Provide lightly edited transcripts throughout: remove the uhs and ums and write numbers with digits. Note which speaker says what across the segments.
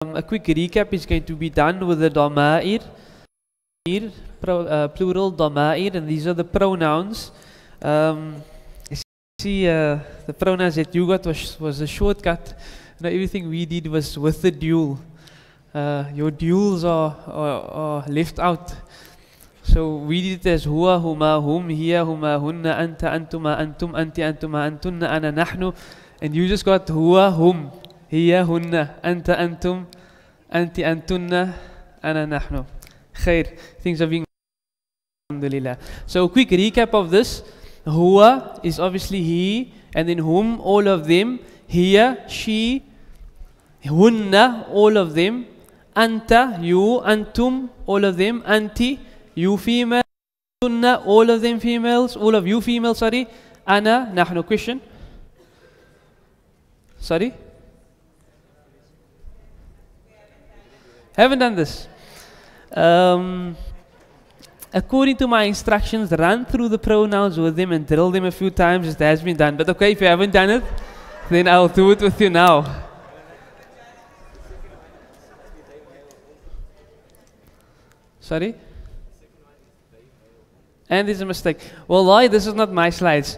Speaker 1: A quick recap is going to be done with the dama'ir, plural dama'ir, and these are the pronouns. You see, the pronouns that you got was a shortcut. Everything we did was with the dual. Your duals are left out. So we did it as huwa, huma, hum, hiya, huma, hunna, anta, antuma, antum, anti, antuma, antunna, ana, nahnu. And you just got huwa, hum, hiya, hunna, anta, antum, anti, antunna, ana, nahnu. Khair. Things are being alhamdulillah. So a quick recap of this. Huwa is obviously he, and then hum, all of them. Hiya, she. Hunna, all of them. Anta, you. Antum, all of them. Anti, you female. Tunna, all of them females. All of you females, sorry. Ana, nahnu. Question? Sorry? Haven't done this. According to my instructions, run through the pronouns with them and drill them a few times. It has been done. But okay, if you haven't done it, then I'll do it with you now. Sorry? And there's a mistake. Wallahi, this is not my slides.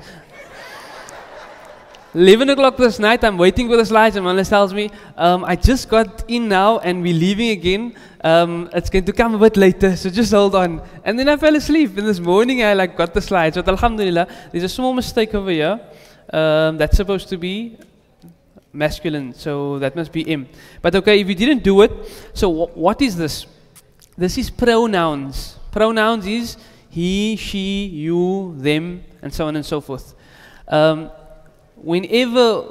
Speaker 1: 11 o'clock this night, I'm waiting for the slides, and Manas tells me, I just got in now and we're leaving again. It's going to come a bit later, so just hold on. And then I fell asleep. And this morning I got the slides. But alhamdulillah, there's a small mistake over here. That's supposed to be masculine, so that must be M. But okay, if you didn't do it, so what is this? This is pronouns. Pronouns is he, she, you, them, and so on and so forth. Whenever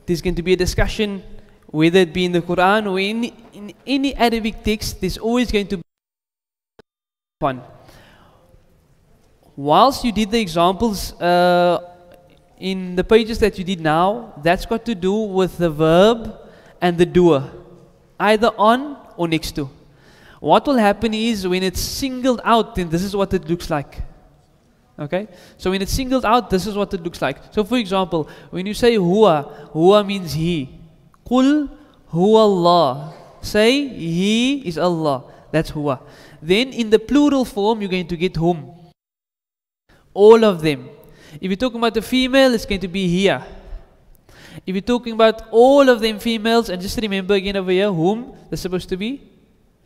Speaker 1: there's going to be a discussion, whether it be in the Quran or in any Arabic text, there's always going to be one. Whilst you did the examples in the pages that you did now, that's got to do with the verb and the doer, either on or next to. What will happen is when it's singled out, then this is what it looks like. Okay? So when it's singled out, this is what it looks like. So for example, when you say huwa means he. Qul huwa Allah. Say he is Allah. That's huwa. Then in the plural form, you're going to get hum. All of them. If you're talking about the female, it's going to be hiya. If you're talking about all of them females, and just remember again over here, whom, that's supposed to be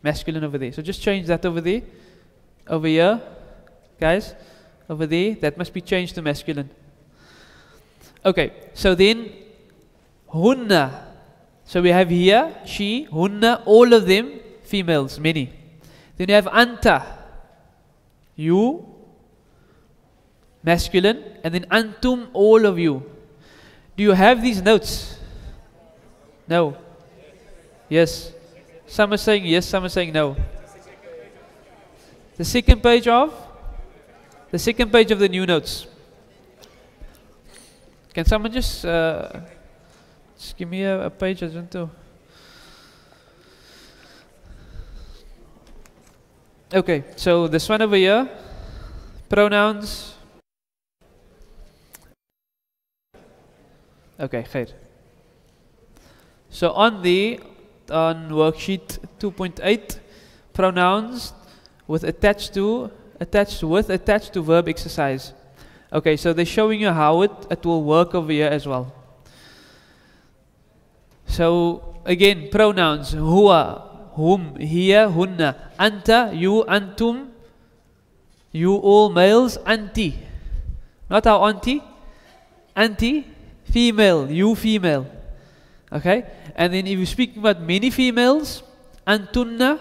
Speaker 1: masculine over there. So just change that over there. Over here, guys. Over there, that must be changed to masculine. Okay, so then hunna. So we have here, she, hunna, all of them, females, many. Then you have anta, you, masculine, and then antum, all of you. Do you have these notes? No. Yes. Some are saying yes, some are saying no. The second page of? The second page of the new notes. Can someone just give me a page? I don't know. Okay, so this one over here, pronouns. Okay, khair. So on worksheet 2.8, pronouns with attached to verb exercise. Okay, so they're showing you how it will work over here as well. So again, pronouns, huwa, hum, hiya, hunna, anta, you, antum, you all males, anti. Not our auntie, anti, female, you female. Okay, and then if you're speaking about many females, antunna,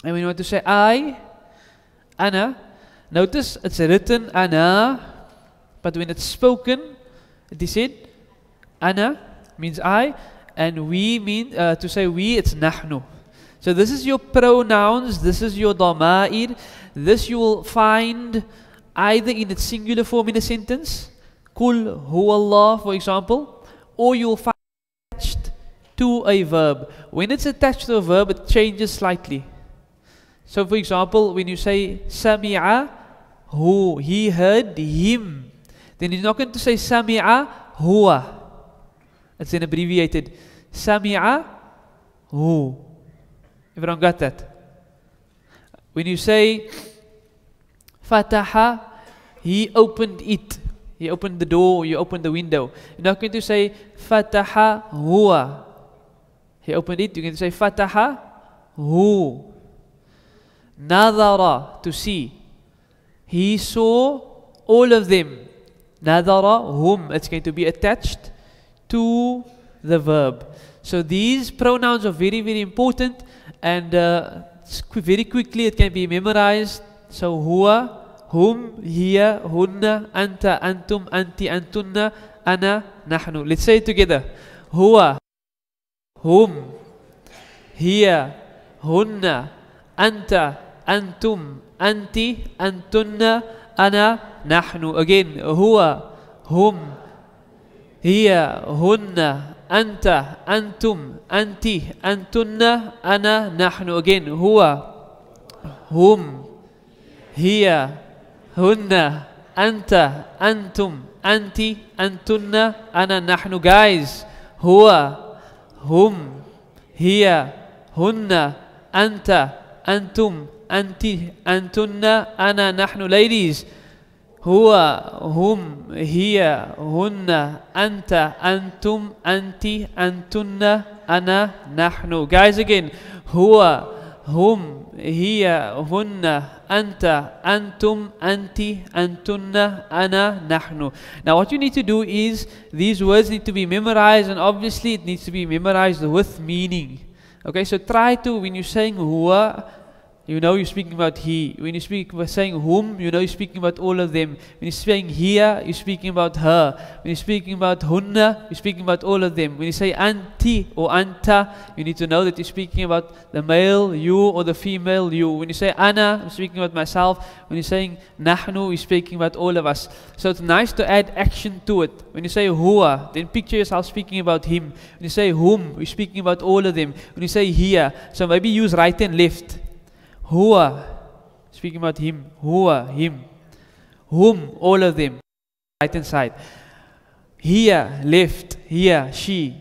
Speaker 1: and we want to say I, ana. Notice it's written ana, but when it's spoken, it is said ana means I, and we mean to say we, it's nahnu. So this is your pronouns, this is your dama'ir. This you will find either in its singular form in a sentence, Qul huwa Allah, for example, or you'll find attached to a verb. When it's attached to a verb, it changes slightly. So for example, when you say sami'a, who, he heard him, then you're not going to say sami'a huwa. It's then abbreviated. Sami'a Who? Everyone got that? When you say Fataha, he opened it. He opened the door, you opened the window. You're not going to say Fataha huwa. He opened it, you're going to say Fataha hu. Nadara, to see. He saw all of them. Nadara hum. It's going to be attached to the verb. So these pronouns are very, very important, and very quickly it can be memorized. So huwa, hum, hiya, hunna, anta, antum, anti, antunna, ana, nahnu. Let's say it together. Huwa, hum, hiya, hunna, anta, antum, anti, antunna, ana, nahnu. Again, huwa, hum, hiya, hunna, anta, antum, anti, antunna, ana, nahnu. Again, huwa, hum, hiya, hunna, anta, antum, anti, antunna, ana, nahnu. Guys, huwa, hum, hiya, hunna, anta, antum, anti, antunna, ana, nahnu. Ladies, huwa, hum, hiya, hunna, anta, antum, anti, antunna, ana, nahnu. Guys, again, huwa, hum, hiya, hunna, anta, antum, anti, antunna, ana, nahnu. Now what you need to do is, these words need to be memorized, and obviously it needs to be memorized with meaning. Okay, so try to, when you're saying huwa, you know you're speaking about he. When you speak about saying whom, you know you're speaking about all of them. When you're saying hiya, you're speaking about her. When you're speaking about hunna, you're speaking about all of them. When you say anti or anta, you need to know that you're speaking about the male you or the female you. When you say ana, you're speaking about myself. When you're saying nahnu, you're speaking about all of us. So it's nice to add action to it. When you say huwa, then picture yourself speaking about him. When you say whom, you're speaking about all of them. When you say hiya, so maybe use right and left. Huwa, speaking about him. Huwa, him. Whom, all of them. Right hand side. Hiya, left. Hiya, she.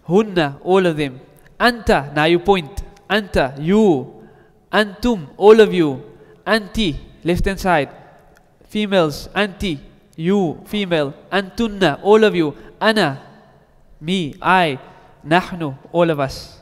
Speaker 1: Hunna, all of them. Anta, now you point. Anta, you. Antum, all of you. Anti, left hand side. Females, anti, you, female. Antunna, all of you. Ana, me, I. Nahnu, all of us.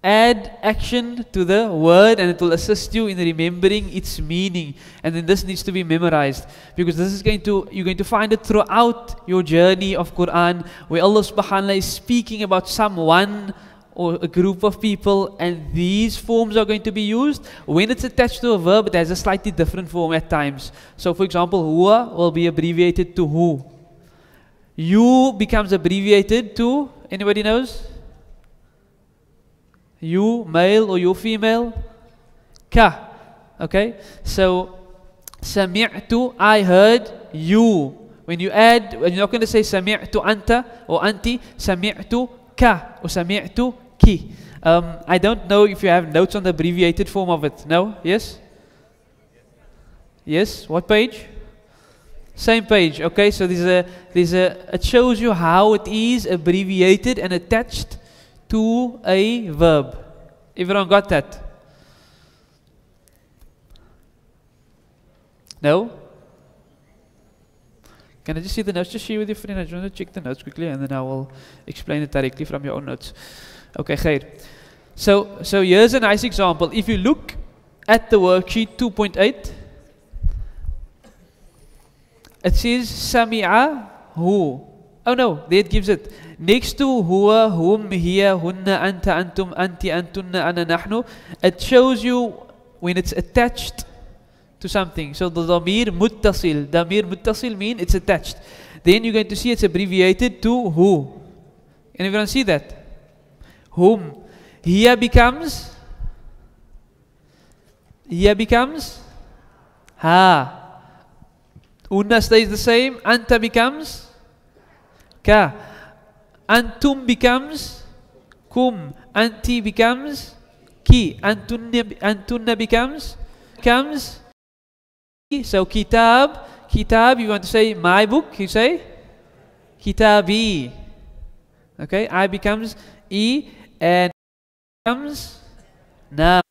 Speaker 1: Add action to the word, and it will assist you in remembering its meaning. And then this needs to be memorized, because this is you're going to find it throughout your journey of Quran, where Allah subhanahu wa ta'ala is speaking about someone or a group of people, and these forms are going to be used. When it's attached to a verb, it has a slightly different form at times. So for example, huwa will be abbreviated to who. You becomes abbreviated to, anybody knows? You, male, or you, female? Ka. Okay? So, sami'tu, I heard, you. When you add, you're not going to say sami'tu anta or anti, sami'tu ka or sami'tu ki. I don't know if you have notes on the abbreviated form of it. No? Yes? Yes? What page? Same page. Okay, so it shows you how it is abbreviated and attached to a verb. Everyone got that? No? Can I just see the notes? Just share with your friend. I just want to check the notes quickly, and then I will explain it directly from your own notes. Okay, khair. So here's a nice example. If you look at the worksheet 2.8, it says Sami'a hu. Oh no, there it gives it. Next to huwa, hum, hiya, hunna, anta, antum, anti, antunna, ana, nahnu, it shows you when it's attached to something. So the damir muttasil means it's attached. Then you're going to see it's abbreviated to who. Can everyone see that? Whom. Hiya becomes ha. Unna stays the same. Anta becomes ka. Antum becomes kum. Anti becomes ki. Antunna becomes so kitab, you want to say my book, you say kitabi. Okay, I becomes e, and comes now.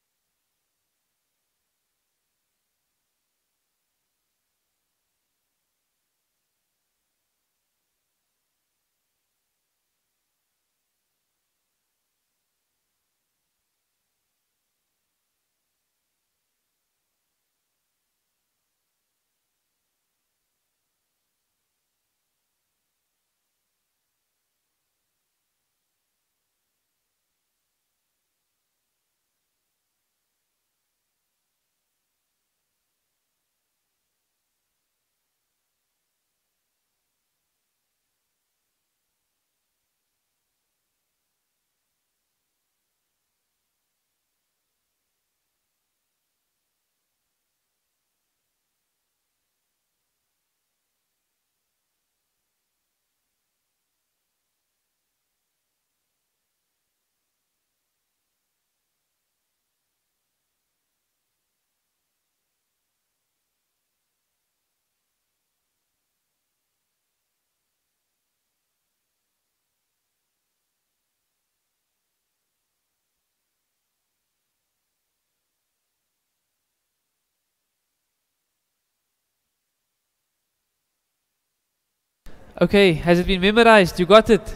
Speaker 1: Okay, has it been memorized? You got it?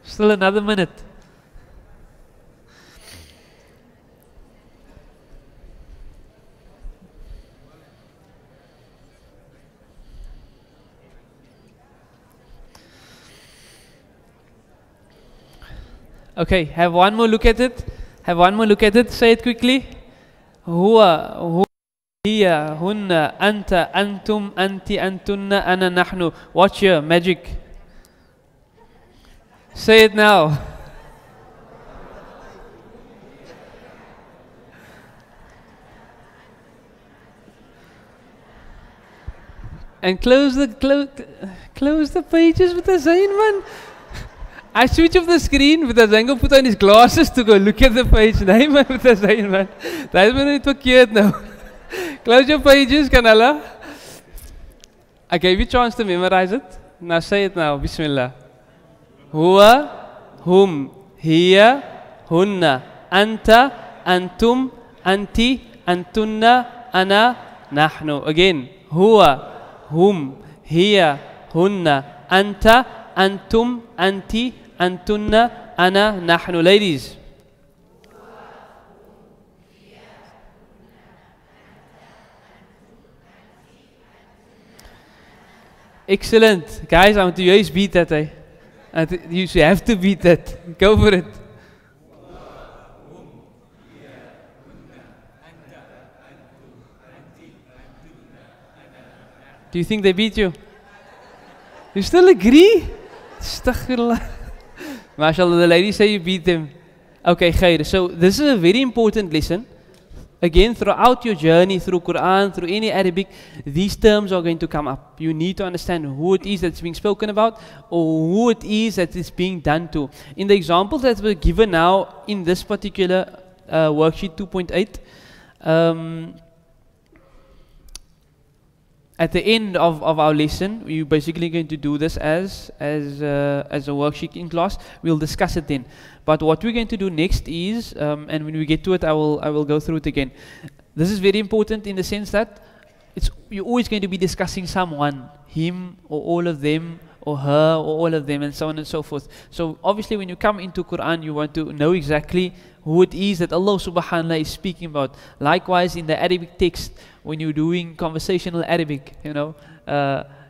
Speaker 1: Still another minute. Okay, have one more look at it. Have one more look at it. Say it quickly. Huwa, hiya, hunna, anta, antum, anti, antunna, ana, nahnu. Watch here, magic. Say it now. And close the pages with the Zain man. I switch off the screen with the Zango put on his glasses to go look at the page. Nee man with the Zain man. That is not verkeerd now. Close your pages, Kanala. I gave you a chance to memorize it. Now say it now. Bismillah. Huwa, hum, hiya, hunna, anta, antum, anti, antunna, ana, nahnu. Again. Huwa, hum, hiya, hunna, anta, antum, anti, antunna, ana, nahnu. Ladies. Excellent. Guys, I want you to beat that. You have to beat that. Go for it. Do you think they beat you? You still agree? Astaghfirullah. MashaAllah, the ladies say you beat them. Okay, khair. So this is a very important lesson. Again, throughout your journey through Quran, through any Arabic, these terms are going to come up. You need to understand who it is that's being spoken about or who it is that is being done to. In the examples that were given now in this particular worksheet 2.8, at the end of our lesson, we're basically going to do this as a worksheet in class. We'll discuss it then. But what we're going to do next is, and when we get to it, I will go through it again. This is very important in the sense that you're always going to be discussing someone, him or all of them, or her or all of them, and so on and so forth. So obviously when you come into Quran, you want to know exactly who it is that Allah subhanahu wa ta'ala is speaking about. Likewise in the Arabic text, when you're doing conversational Arabic, you know,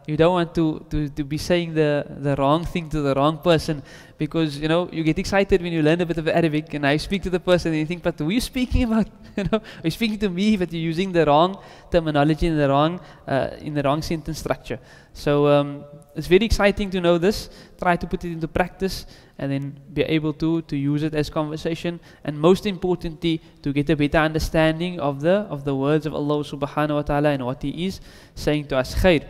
Speaker 1: you don't want to be saying the wrong thing to the wrong person, because you know you get excited when you learn a bit of Arabic and I speak to the person and you think, but who are you speaking about? You know, you're speaking to me, but you're using the wrong terminology in the wrong sentence structure. So it's very exciting to know this. Try to put it into practice and then be able to use it as conversation, and most importantly to get a better understanding of the words of Allah subhanahu wa ta'ala and what He is saying to us. Khair.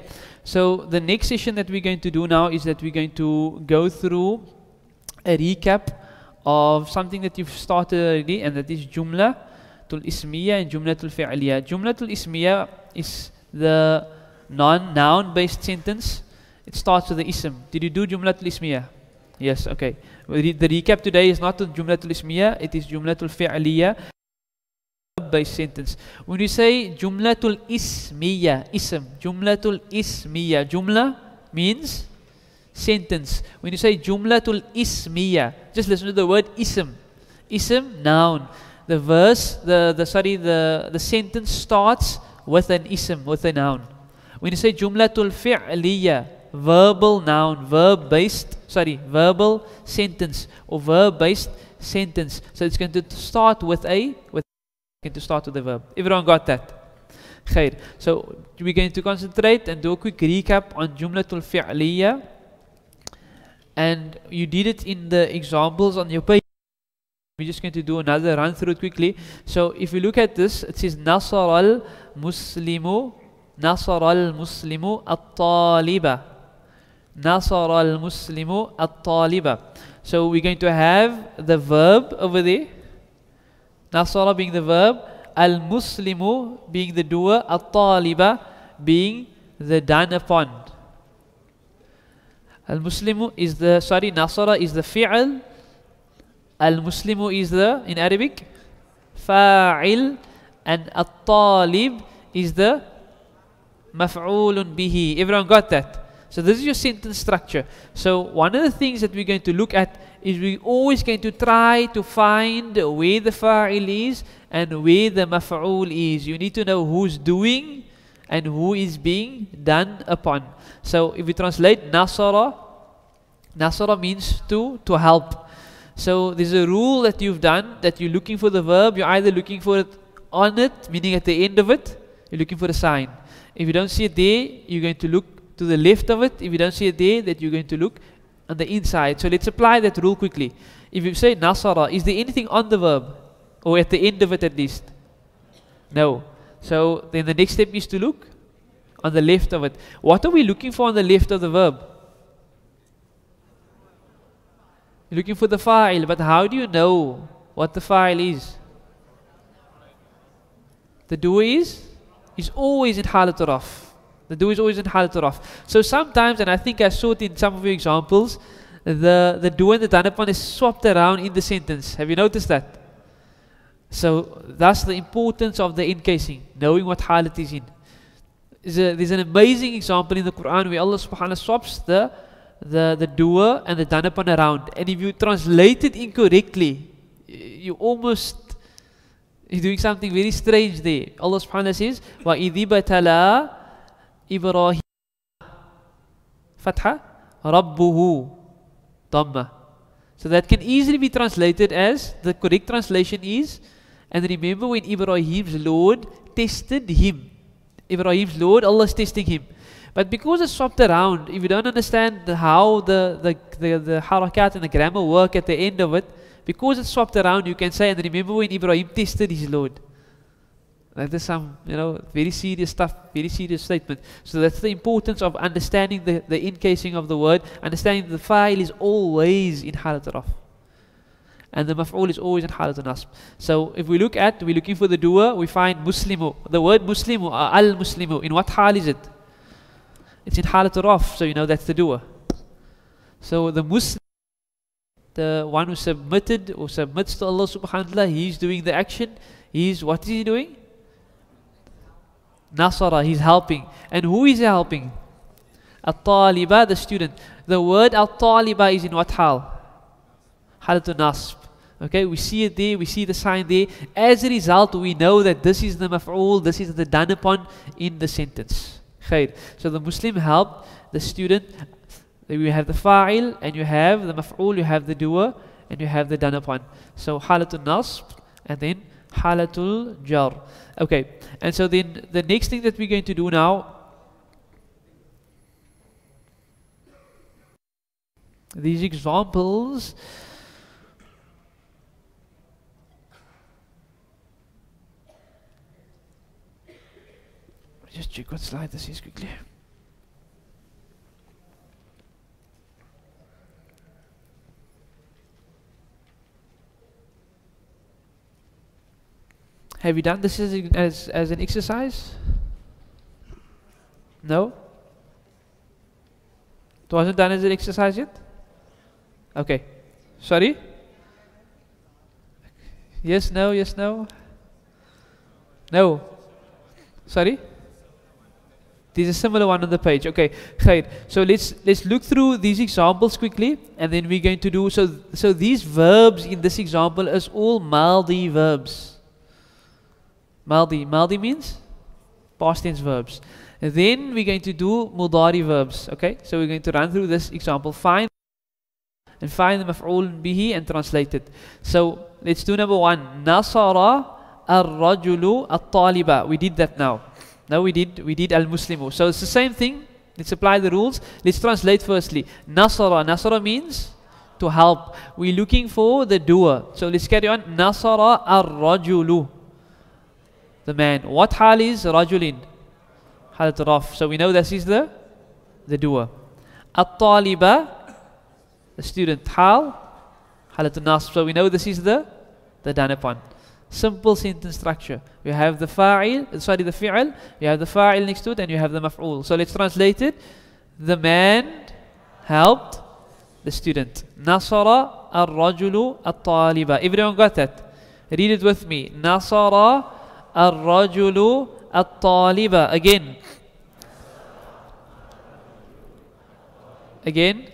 Speaker 1: So the next session that we're going to do now is that we're going to go through a recap of something that you've started already, and that is Jumla tul Ismiya and Jumla tul Fi'liya. Jumla tul Ismiya is the noun based sentence. It starts with the ism. Did you do Jumla tul Ismiya? Yes, okay. The recap today is not the Jumlatul Ismiya, it is Jumlatul Fi'liya, based sentence. When you say Jumlatul Ismiya, ism, Jumlatul Ismiya, Jumla means sentence. When you say Jumlatul Ismiya, just listen to the word ism. Ism, noun. The verse, the sentence starts with an ism, with a noun. When you say Jumlatul Fi'liya, verbal noun, verbal sentence or verb-based sentence. So it's going to start with a verb. Everyone got that? Khair. So we're going to concentrate and do a quick recap on Jumlatul Fi'liya. And you did it in the examples on your page. We're just going to do another run through it quickly. So if you look at this, it says Nasara al-Muslimu at-Taliba. Nasara al-Muslimu at-Taliba. So we're going to have the verb over there. Nasara being the verb, al-Muslimu being the doer, at-Taliba being the done upon. Al-Muslimu is the, Nasara is the fi'al. Al-Muslimu is the, in Arabic, Faa'il. And at-Talib is the Maf'ulun Bihi. Everyone got that? So this is your sentence structure. So one of the things that we're going to look at is we're always going to try to find where the fa'il is and where the maf'ul is. You need to know who's doing and who is being done upon. So if we translate Nasara, Nasara means to help. So there's a rule that you've done that you're looking for the verb. You're either looking for it on it, meaning at the end of it, you're looking for a sign. If you don't see it there, you're going to look to the left of it. If you don't see it there, that you're going to look on the inside. So let's apply that rule quickly. If you say Nasara, is there anything on the verb? Or at the end of it at least? No. So then the next step is to look on the left of it. What are we looking for on the left of the verb? You're looking for the fa'il, but how do you know what the fa'il is? The doer is always in halat raf. The doer is always in halat raf. So sometimes, and I think I saw it in some of your examples, the doer and the done upon is swapped around in the sentence. Have you noticed that? So that's the importance of the encasing, knowing what halat is in. There's an amazing example in the Quran where Allah subhanahu wa ta'ala swaps the doer and the done upon around. And if you translate it incorrectly, you're doing something very strange there. Allah subhanahu wa ta'ala says, وَإِذِ بَتَلَا إِبْرَاهِيمَ Fatha Rabbuhu Dhamma. So that can easily be translated as, the correct translation is, and remember when Ibrahim's Lord tested him. Ibrahim's Lord, Allah is testing him. But because it's swapped around, if you don't understand how the harakat and the grammar work at the end of it, because it's swapped around, you can say, and remember when Ibrahim tested his Lord. That is some, very serious stuff, very serious statement. So that's the importance of understanding the encasing of the word, understanding the fa'il is always in halat raf. And the maf'ul is always in halat nasb. So if we're looking for the doer, we find Muslimu. The word Muslimu, al-Muslimu, in what hal is it? It's in halat raf, so that's the doer. So the Muslim, the one who submitted or submits to Allah subhanahu wa ta'ala, he's doing the action. What is he doing? Nasara, he's helping. And who is he helping? At-Taliba, the student. The word At-Taliba is in what hal? Halatul nasb. Okay, we see it there, we see the sign there. As a result, we know that this is the maf'ul, this is the done upon in the sentence. Khair. So the Muslim helped the student. You have the fa'il, and you have the maf'ul, you have the doer, and you have the done upon. So halatul nasb, and then halatul jar. Okay, and so then the next thing that we're going to do now, these examples, just check what slide this is quickly. Have you done this as an exercise? No? It wasn't done as an exercise yet? Okay. Sorry? Yes, no, yes, no? No. Sorry? There's a similar one on the page. Okay, great. So let's look through these examples quickly, and then we're going to do so these verbs in this example is all maldi verbs. Maldi means past tense verbs. And then we're going to do mudari verbs. Okay, so we're going to run through this example, find the maf'ul bihi and translate it. So let's do number one. Nasara ar-rajulu at-taliba. We did that now. Now we did al-muslimu. So it's the same thing. Let's apply the rules. Let's translate firstly. Nasara means to help. We're looking for the doer. So let's carry on. Nasara ar-rajulu, the man. What hal is rajulin? Halat raf. So we know this is the doer. At-taliba, the student. Hal, halat nasb. So we know this is the done upon. Simple sentence structure. You have the fa'il, sorry, the fi'al, you have the fa'il next to it, and you have the maf'ul. So let's translate it. The man helped the student. Nasara ar-rajulu at-taliba. Everyone got that? Read it with me. Nasara ar-rajulu at-taliba. Again. Again.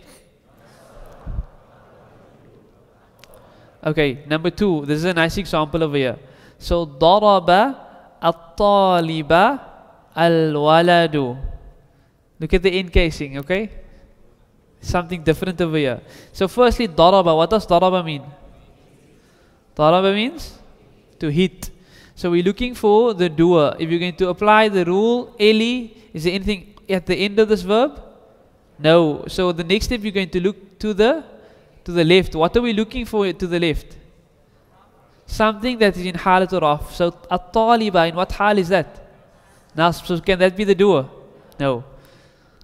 Speaker 1: Okay, number two. This is a nice example over here. So, daraba at-taliba al-waladu. Look at the encasing, okay? Something different over here. So, firstly, daraba. What does daraba mean? Daraba means to hit. So, we're looking for the doer. If you're going to apply the rule, Eli, is there anything at the end of this verb? No. So, the next step, you're going to look to the left. What are we looking for to the left? Something that is in halat raf. So at-taliba, in what hal is that? Nasb. So can that be the doer? No.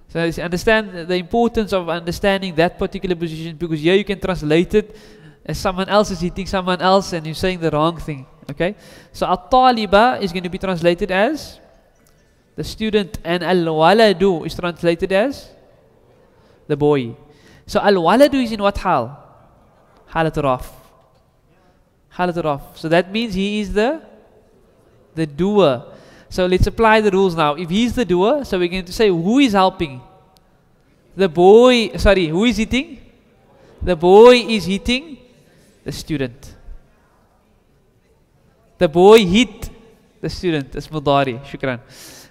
Speaker 1: So understand the importance of understanding that particular position, because here you can translate it as someone else is hitting someone else and you're saying the wrong thing. Okay? So at-taliba is going to be translated as the student, and al-waladu is translated as the boy. So al-waladu is in what hal? Halat raf. Halat raf. So that means he is the doer. So let's apply the rules now. If he is the doer, so we're going to say who is helping? The boy, sorry, who is hitting? The boy is hitting the student. The boy hit the student. That's mudari. Shukran.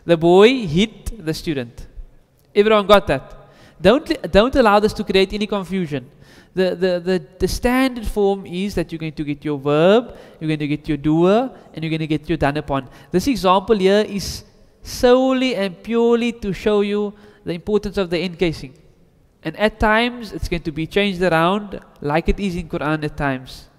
Speaker 1: The boy hit the student. Everyone got that? Don't allow this to create any confusion. The standard form is that you're going to get your verb, you're going to get your doer, and you're going to get your done upon. This example here is solely and purely to show you the importance of the encasing. And at times, it's going to be changed around like it is in Quran at times.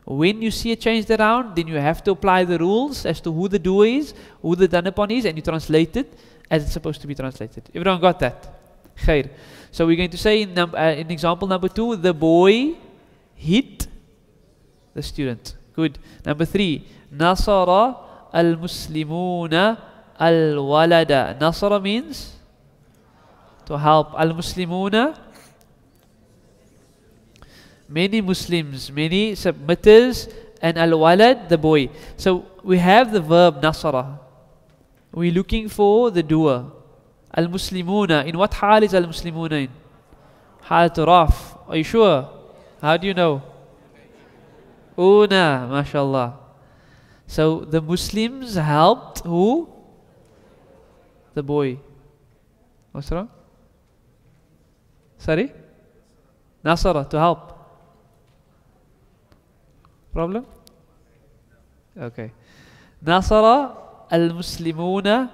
Speaker 1: When you see it changed around, then you have to apply the rules as to who the doer is, who the done upon is, and you translate it as it's supposed to be translated. Everyone got that? Khair. So we're going to say in example number 2, the boy hit the student. Good. Number 3, Nasara al-muslimuna al-walada. Nasara means to help. Al-muslimuna, many Muslims, many submitters, and al-walad, the boy. So we have the verb nasara. We're looking for the doer. Al-muslimuna. In what hal is al-muslimuna in? Halat raf. Are you sure? How do you know? Una, mashallah. So the Muslims helped who? The boy. What's wrong? Sorry? Nasara, to help. Problem? Okay. Nasara al-muslimuna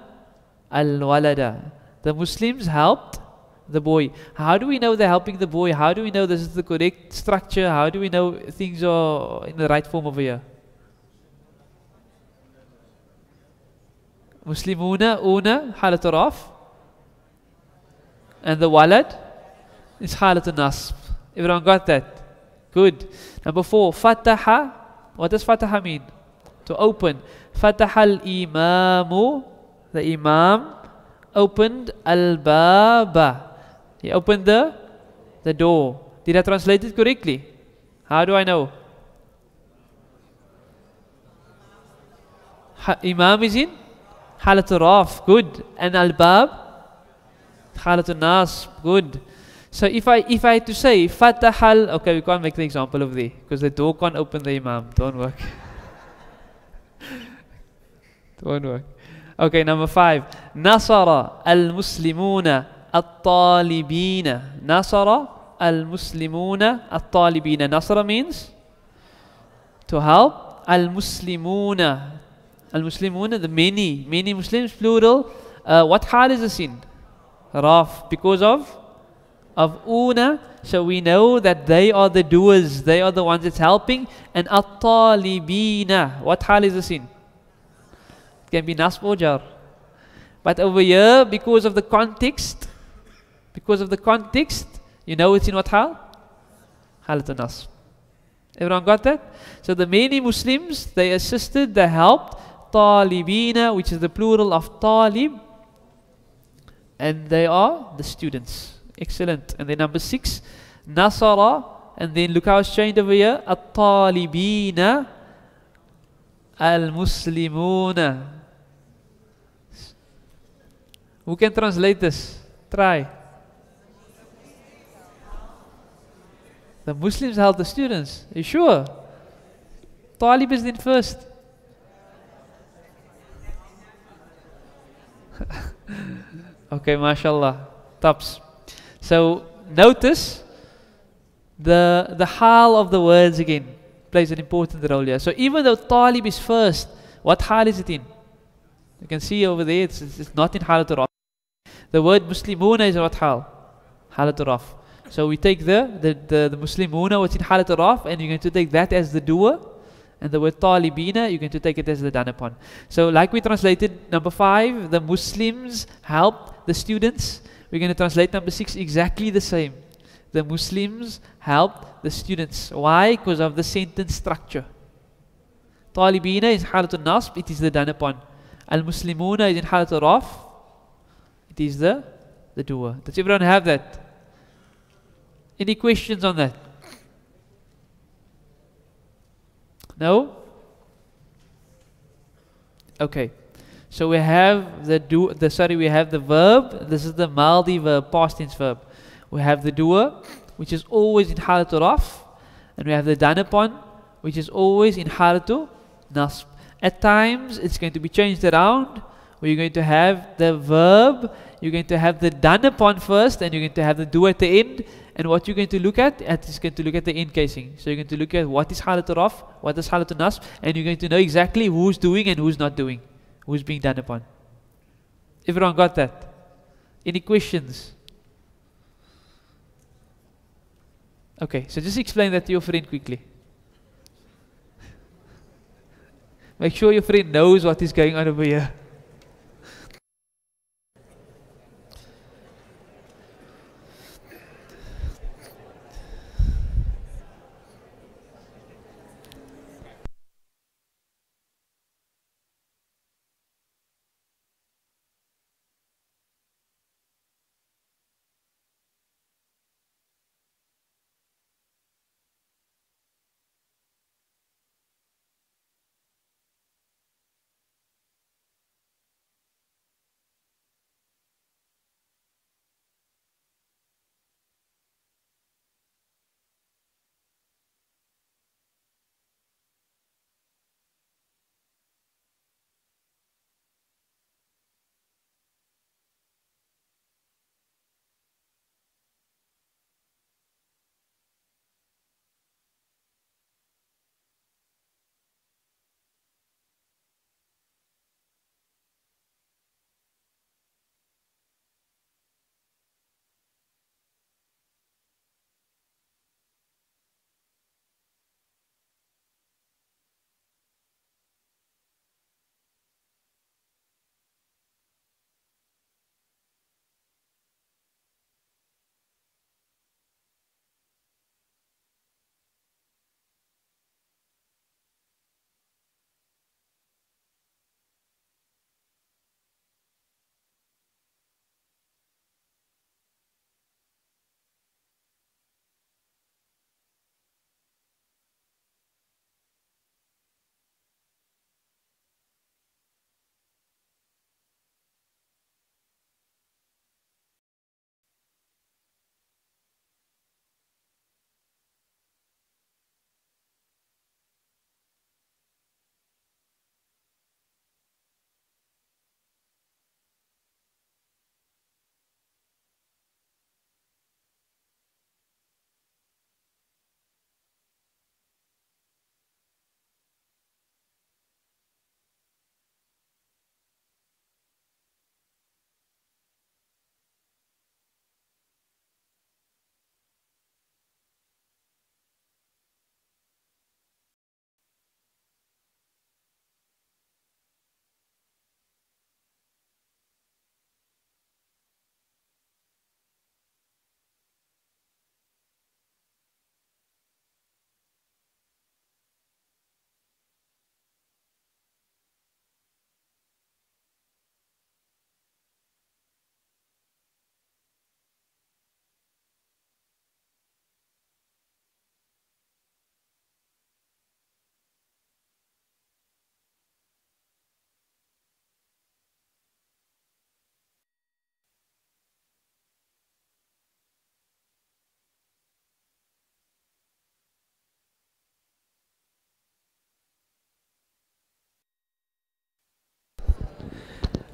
Speaker 1: al-walada. The Muslims helped the boy. How do we know they're helping the boy? How do we know this is the correct structure? How do we know things are in the right form over here? Muslimuna, una, halat raf. And the walad is halat nasb. Everyone got that? Good. Number 4, fataha. What does fataha mean? To open. Fataha al-imamu. The imam opened al-baba. He opened the door. Did I translate it correctly? How do I know? Imam is in Halatul Raf, good. And Al-Bab, Halatul Nasb, good. So if I had to say Fatahal, okay, we can't make the example of there because the door can't open the Imam. Don't work. Don't work. Okay, number 5. Nasara al-Muslimuna at-Talibina. Nasara al-Muslimuna at-Talibina. Nasara means to help. Al-Muslimuna. Al-Muslimuna, the many Muslims, plural. What hal is this in? Raf, because of una. So we know that they are the doers, they are the ones that's helping. And at-Talibina, what hal is this in? It can be nasb or jar. But over here, because of the context, you know it's in what hal? Halat nasb. Everyone got that? So the many Muslims, they assisted, they helped. Talibina, which is the plural of talib, and they are the students. Excellent. And then number 6, Nasara, and then look how it's changed over here. At-Talibina al-Muslimuna. Who can translate this? Try. The Muslims help the students. Are you sure? Talib is then first. Okay, mashallah. Tops. So notice the hal of the words again plays an important role here. So even though talib is first, what hal is it in? You can see over there it's not in halatul raf. The word muslimuna is what hal? Halatul raf. So we take the muslimuna, what's in halatul raf, and you're going to take that as the doer. And the word talibina, you're going to take it as the done upon. So like we translated number 5, the Muslims helped the students. We're going to translate number 6 exactly the same. The Muslims helped the students. Why? Because of the sentence structure. Talibina is halatul nasb, it is the done upon. Al-Muslimuna is in halatul raf, it is the doer. Does everyone have that? Any questions on that? No? Okay. So we have we have the verb. This is the maldi verb, past tense verb. We have the doer, which is always in halatul raf, and we have the done upon, which is always in halatul nasb. At times it's going to be changed around, where you're going to have the verb, you're going to have the done upon first, and you're going to have the doer at the end. And what you're going to look at is going to look at the end casing. So you're going to look at what is halatul raf, what is halatul nasb, and you're going to know exactly who's doing and who's not doing, who's being done upon. Everyone got that? Any questions? Okay, so just explain that to your friend quickly. Make sure your friend knows what is going on over here.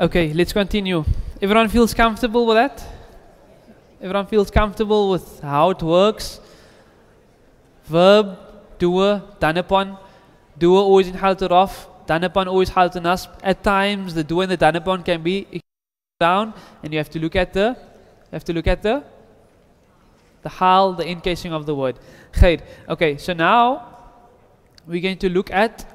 Speaker 1: Okay, let's continue. Everyone feels comfortable with that? Everyone feels comfortable with how it works? Verb, doer, done upon. Doer always in halat raf, done upon always halat nasb. At times the doer and the done upon can be down, and you have to look at the hal, the encasing of the word. Khair. Okay, so now we're going to look at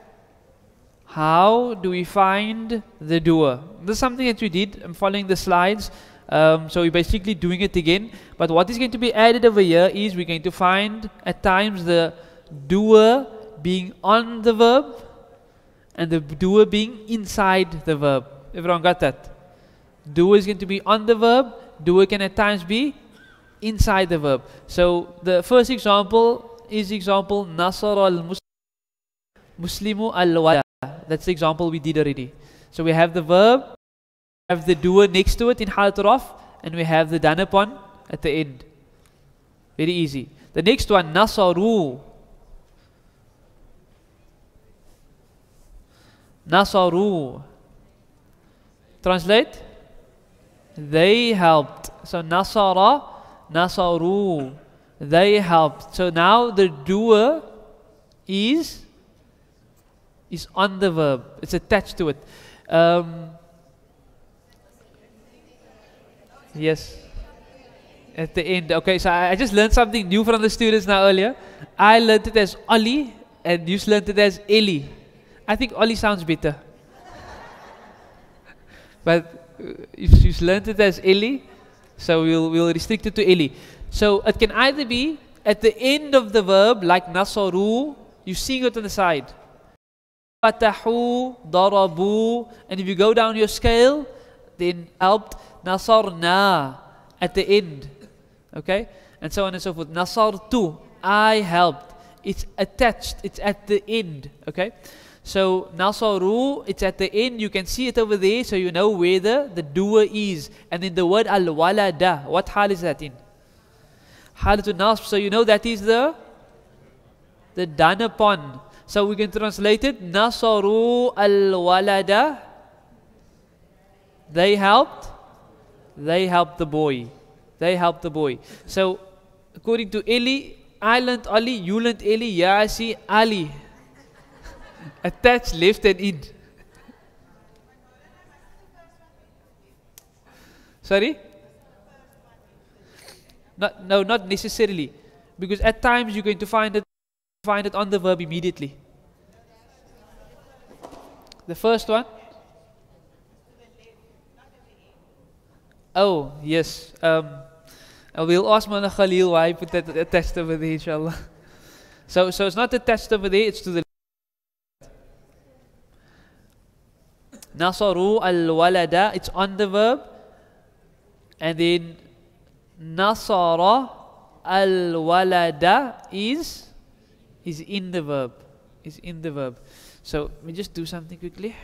Speaker 1: how do we find the doer. This is something that we did. I'm following the slides. So we're basically doing it again. But what is going to be added over here is we're going to find at times the doer being on the verb and the doer being inside the verb. Everyone got that? Doer is going to be on the verb. Doer can at times be inside the verb. So the first example is example Nasara al-Muslimu al-Wala. That's the example we did already. So we have the verb, we have the doer next to it in halat raf, and we have the done upon at the end. Very easy. The next one, Nasaru. Nasaru. Translate? They helped. So Nasara, Nasaru. They helped. So now the doer is on the verb. It's attached to it. Yes. At the end. Okay, so I just learned something new from the students now earlier. I learned it as Oli and you learned it as Eli. I think Oli sounds better. But if you learned it as Eli, so we'll restrict it to Eli. So it can either be at the end of the verb, like Nasaru, you sing it on the side. Fatahu, Darabu, and if you go down your scale, then helped Nasarna at the end. Okay? And so on and so forth. Nasartu, I helped. It's attached, it's at the end. Okay? So Nasaru, it's at the end, you can see it over there, so you know where the doer is. And then the word al-walada, what hal is that in? Halatul nasb, so you know that is the done upon. So we can translate it, Nasaru al-walada, they helped the boy. They helped the boy. So according to Eli, I learned Ali, you learned Eli, yeah I see Ali. Attached left and in. Sorry? No, not necessarily. Because at times you're going to find it on the verb immediately. The first one. Oh, yes. I will ask Mona Khalil why I put that attached over there, inshallah. So it's not attached over there, it's to the Nasaru al-walada, it's on the verb. And then Nasara al-walada is in the verb. Is in the verb. So let me just do something quickly.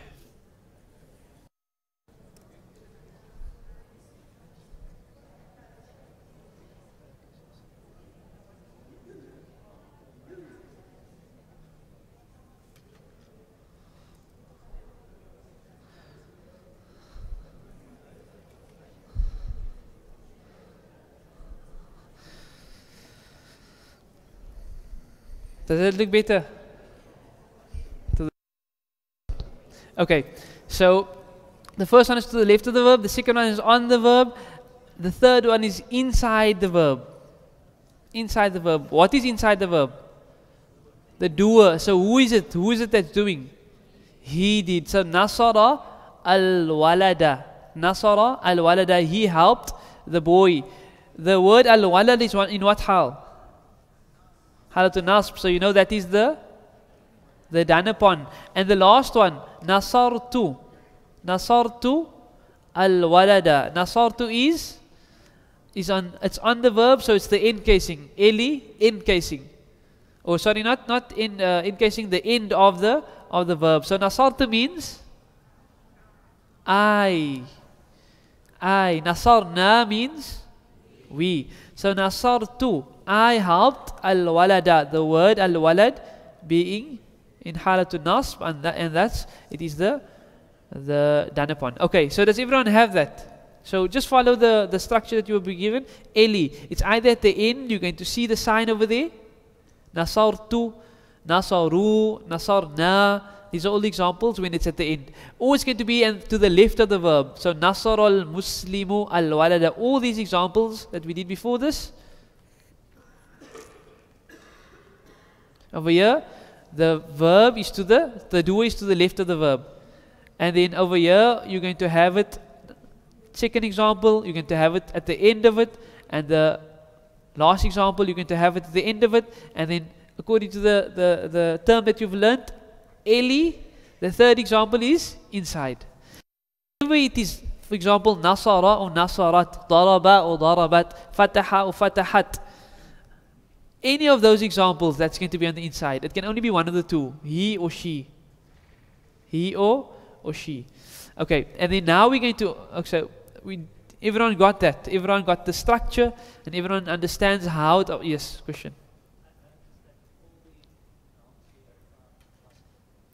Speaker 1: Does it look better? Okay, so the first one is to the left of the verb, the second one is on the verb, the third one is inside the verb. Inside the verb. What is inside the verb? The doer. So who is it? Who is it that's doing? He did. So Nasara al-walada. Nasara al-walada. He helped the boy. The word al-walad is in what hal? Halatul nasb, so you know that is the done upon. And the last one, Nasartu. Nasartu al-walada. Nasartu it's on the verb, so it's the encasing. Eli, encasing. Oh, sorry, not encasing, the end of the verb. So Nasartu means I. Nasarna means we. So Nasartu, I helped al-walada, the word al-walad being in halatul nasb, and that's it is the done upon. Okay, so does everyone have that? So just follow the structure that you will be given. Eli, it's either at the end, you're going to see the sign over there. Nasartu, nasaru, nasarna. These are all examples when it's at the end. Or it's going to be to the left of the verb. So nasar al muslimu al walada. All these examples that we did before this. Over here, the verb is to the doer is to the left of the verb. And then over here, you're going to have it, second example, you're going to have it at the end of it. And the last example, you're going to have it at the end of it. And then according to the term that you've learnt, Eli, the third example is inside. Whenever it is, for example, nasara or nasarat, daraba or darabat, fataha or fatahat, any of those examples, that's going to be on the inside. It can only be one of the two, he or she. He or she. Okay, and then now we're going to, so everyone got that. Everyone got the structure and everyone understands how it, yes, question.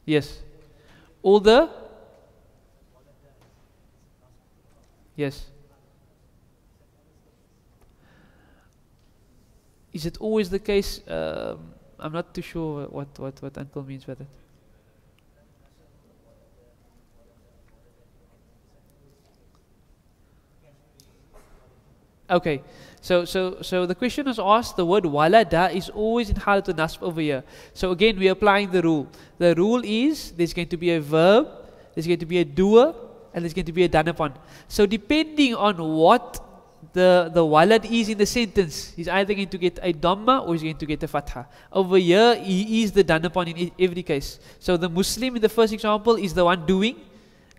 Speaker 1: Yes. All the? Yes. Is it always the case? I'm not too sure what Uncle means by that. Okay, so the question was asked, the word walada is always in halatul nasb over here. So again, we're applying the rule. The rule is, there's going to be a verb, there's going to be a doer, and there's going to be a done upon. So depending on what the walad is in the sentence, he's either going to get a dhamma or he's going to get a fatha. Over here, he is the done upon in every case. So the Muslim in the first example is the one doing,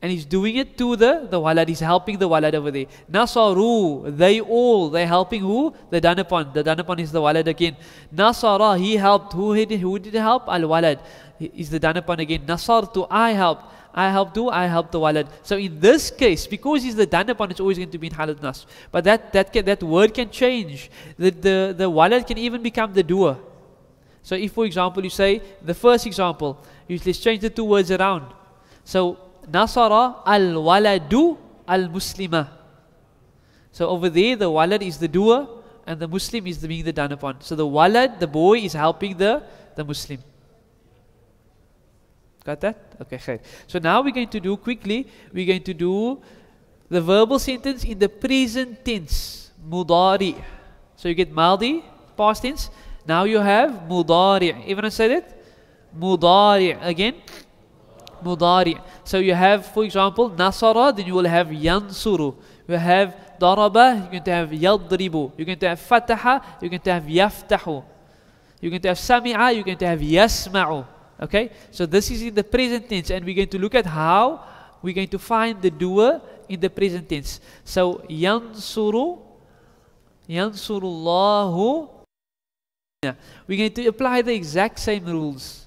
Speaker 1: and he's doing it to the walad. He's helping the walad over there. Nasaru, they're helping who? The done upon. The done upon is the walad again. Nasara, he helped. Who did help? Al walad is the done upon again. Nasartu, I helped. I helped the walad. So in this case, because he's the done upon, it's always going to be in halat nasb. But that word can change. The walad can even become the doer. So if, for example, you say the first example, let's change the two words around. So Nasara al-waladu al-muslima. So over there, the walad is the doer and the Muslim is being the done upon. So the walad, the boy, is helping the Muslim. Got that? Okay, khair. So now we're going to do quickly, we're going to do the verbal sentence in the present tense. Mudari. So you get maldi, past tense. Now you have mudari. Everyone say that? Mudari. Again. Mudari. So you have, for example, nasara, then you will have yansuru. You have daraba, you're going to have yadribu. You're going to have fataha, you're going to have yaftahu. You're going to have sami'a, you're going to have yasma'u. Okay? So this is in the present tense, and we're going to look at how we're going to find the doer in the present tense. So yansurullahu. We're going to apply the exact same rules.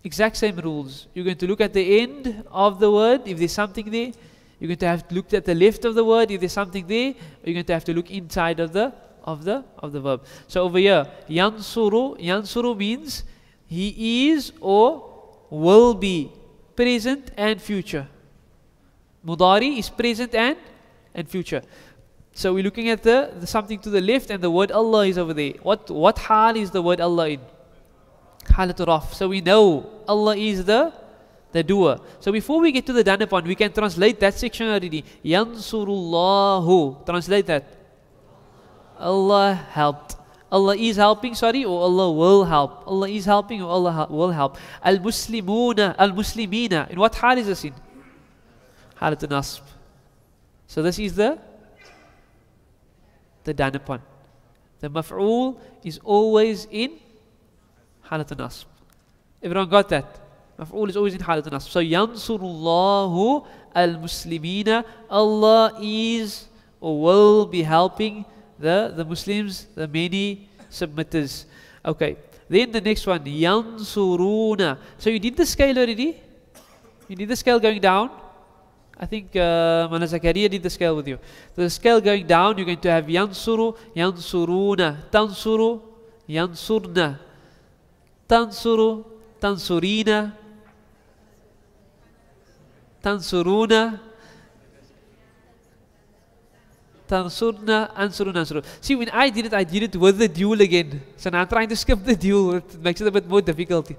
Speaker 1: Exact same rules. You're going to look at the end of the word, if there's something there. You're going to have to look at the left of the word, if there's something there. You're going to have to look inside of the verb. So over here, yansuru means he is or will be, present and future. Mudari is present and future. So we're looking at the something to the left, and the word Allah is over there. What hal is the word Allah in? Halatul raf. So we know Allah is the doer. So before we get to the done upon, we can translate that section already. Yansurullahu. Translate that. Allah helped. Allah is helping, or Allah will help. Allah is helping or Allah will help. Al-Muslimina. In what hal is this in? Halatul nasb. So this is the done upon. The maf'ul is always in halatul nasb. Everyone got that? Maf'ul is always in halatul nasb. So yansurullahu al-muslimina. Allah is or will be helping the Muslims, the many submitters. Okay. Then the next one, yansuruna. So you did the scale already? You did the scale going down? I think Mana Zakaria did the scale with you. The scale going down, you're going to have yansuru, yansuruna, tansuru, yansurna, tansuru, tansurina. tansuruna, tansurna, ansuruna, ansuru. See, when I did it with the dual again. So now I'm trying to skip the dual. It makes it a bit more difficult.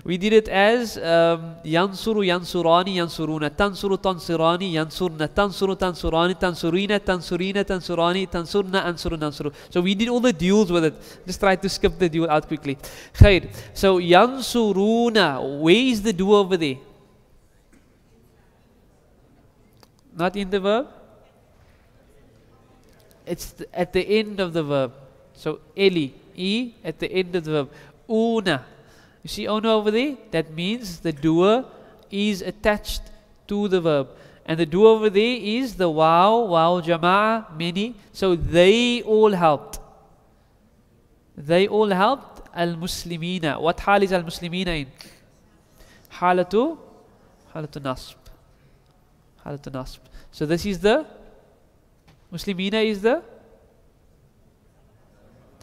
Speaker 1: We did it as yansuru, yansurani, yansuruna, tansuru, tansirani, yansurna, tansuru, tansurani, tansurina, tansurina, tansurani, tansurna, ansuru, ansuru. So we did all the duals with it. Just try to skip the dual out quickly. Khair. So yansuruna, where is the dua over there? Not in the verb? It's at the end of the verb. So eli, e at the end of the verb. Una. You see ona over there? That means the doer is attached to the verb. And the doer over there is the wow jama'a, many. So they all helped. They all helped al-muslimina. What hal is al-muslimina in? Halatu nasb. Halatu nasb. So this is the Muslimina is the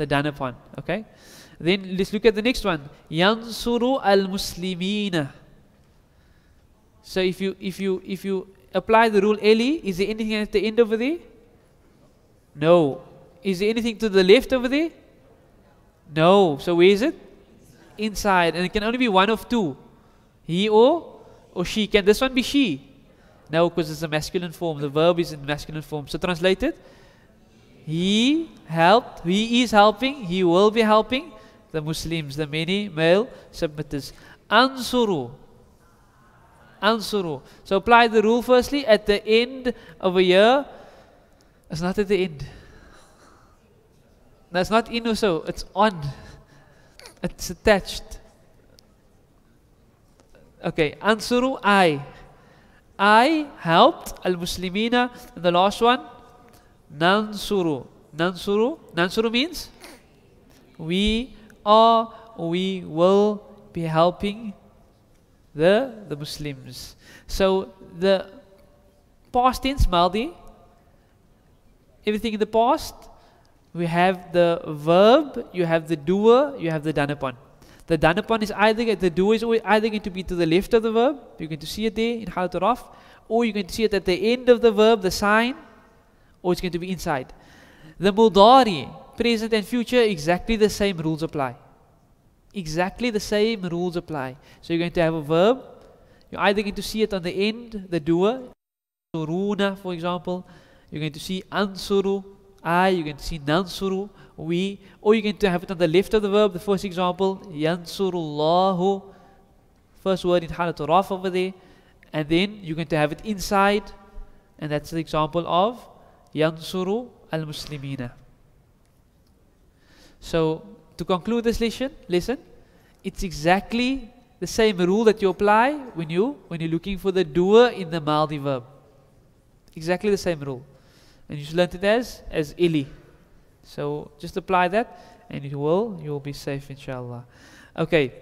Speaker 1: done upon. Okay. Then let's look at the next one. Yansuru al-muslimina. So if you apply the rule eli, is there anything at the end over there? No. Is there anything to the left over there? No. So where is it? Inside. And it can only be one of two. He or she. Can this one be she? No, because it's a masculine form. The verb is in masculine form. So translated, he helped, he is helping, he will be helping the Muslims, the many male submitters. Ansuru. Ansuru. So apply the rule firstly at the end of a year. It's not at the end. That's not in or so. It's on. It's attached. Okay. Ansuru, I helped al-muslimina. And the last one, nansuru. Nansuru means we will be helping the Muslims. So the past tense, maldi, everything in the past, we have the verb, you have the doer, you have the done upon. The done upon is either, the doer is either going to be to the left of the verb, you're going to see it there in halat raf, or you're going to see it at the end of the verb, the sign, or it's going to be inside. The mudari, present and future, exactly the same rules apply. Exactly the same rules apply. So you're going to have a verb, you're either going to see it on the end, the doer, suruna for example, you're going to see ansuru, you're going to see nansuru, we, or you're going to have it on the left of the verb, the first example, yansurullahu, first word in halat raf over there, and then you're going to have it inside, and that's the example of yansuru al-muslimina. So to conclude this lesson, it's exactly the same rule that you apply when you're looking for the doer in the maldi verb. Exactly the same rule. And you should learn it as ili. So just apply that and you will be safe inshallah. Okay.